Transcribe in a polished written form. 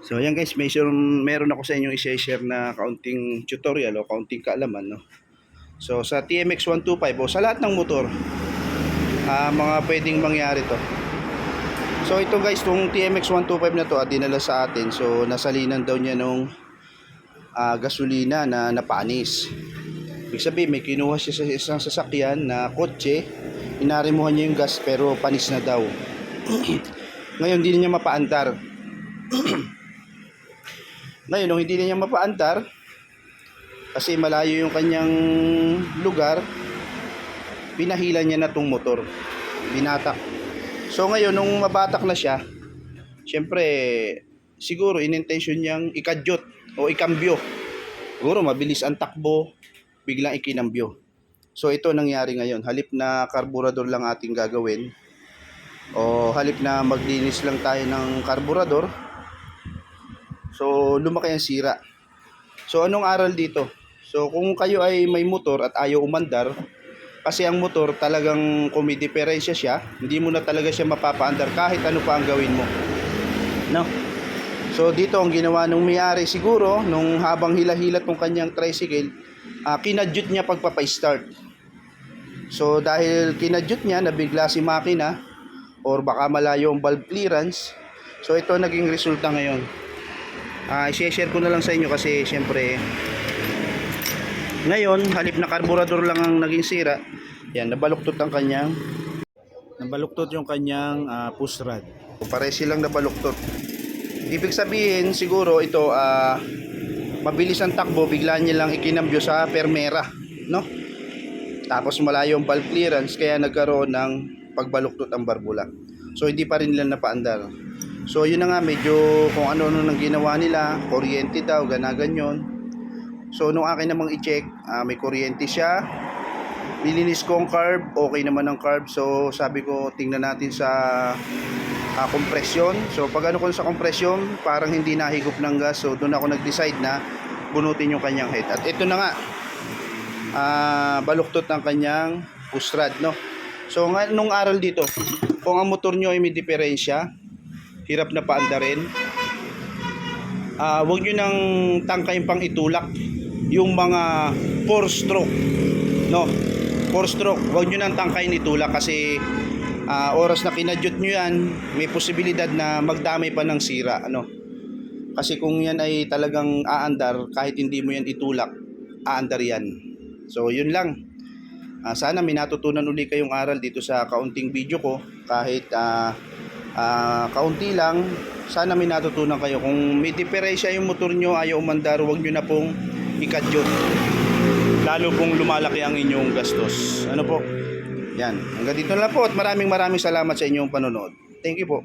So ayan guys, meron ako sa inyong i-share na kaunting tutorial o kaunting kaalaman, no. So sa TMX 125 o sa lahat ng motor, mga pwedeng mangyari to. So ito guys, tong TMX 125 na to dinala sa atin. So nasalinan daw niya nung gasolina na napanis. Ibig sabihin may kinuha siya sa isang sasakyan na kotse, inarimuhan niya yung gas pero panis na daw. Ngayon hindi niya mapaandar. Ngayon, nung hindi na niya mapaandar, kasi malayo yung kanyang lugar, pinahila niya na tong motor. Binatak. So ngayon, nung mabatak na siya, syempre, siguro in-intention niyang ikadyot o ikambyo. Siguro mabilis ang takbo, biglang ikinambyo. So ito nangyari ngayon. Halip na karburador lang ating gagawin, o halip na maglinis lang tayo ng karburador, so lumaki ang sira. So anong aral dito? So kung kayo ay may motor at ayaw umandar, kasi ang motor talagang kumidiferensya siya, hindi mo na talaga siya mapapaandar kahit ano pa ang gawin mo, no? So dito ang ginawa nung may-ari siguro, nung habang hila-hila tong kanyang tricycle, kinadyot niya pagpapa-start. So dahil kinadyot niya, nabigla si makina or baka malayo ang valve clearance. So ito naging resulta ngayon. I-share ko na lang sa inyo kasi syempre ngayon halip na karburador lang ang naging sira. Yan, nabaluktot yung kanyang push rod. Pare silang nabaluktot. Ibig sabihin siguro ito mabilis ang takbo, bigla niya lang ikinambyo sa permera, no? Tapos malayo ang valve clearance kaya nagkaroon ng pagbaluktot ang barbula. So hindi pa rin nila napaandar. So yun na nga, medyo kung ano-ano nang ginawa nila, kuryente daw, ganaganyon. So nung akin namang i-check, may kuryente siya. Nilinis ko ang carb, okay naman ang carb. So sabi ko, tingnan natin sa kompresyon. So pag ano ko sa kompresyon, parang hindi nahigop ng gas. So doon ako nag-decide na bunutin yung kanyang head. At ito na nga, baluktot ng kanyang push rod, no? So nung aral dito, kung ang motor nyo ay may diferensya, hirap na paandarin, huwag nyo nang tangkayin pang itulak yung mga 4-stroke, no? 4-stroke, huwag nyo nang tangkayin itulak kasi oras na kinadyot nyo yan, may posibilidad na magdamay pa ng sira, ano? Kasi kung yan ay talagang aandar, kahit hindi mo yan itulak, aandar yan. So yun lang. Sana may natutunan uli kayong aral dito sa kaunting video ko, kahit kaunti lang. Sana may natutunan kayo. Kung may diferensya yung motor nyo, ayaw umandar, huwag nyo na pong ikadyot, lalo pong lumalaki ang inyong gastos. Ano po? Yan, hanggang dito na lang po at maraming salamat sa inyong panonood. Thank you po.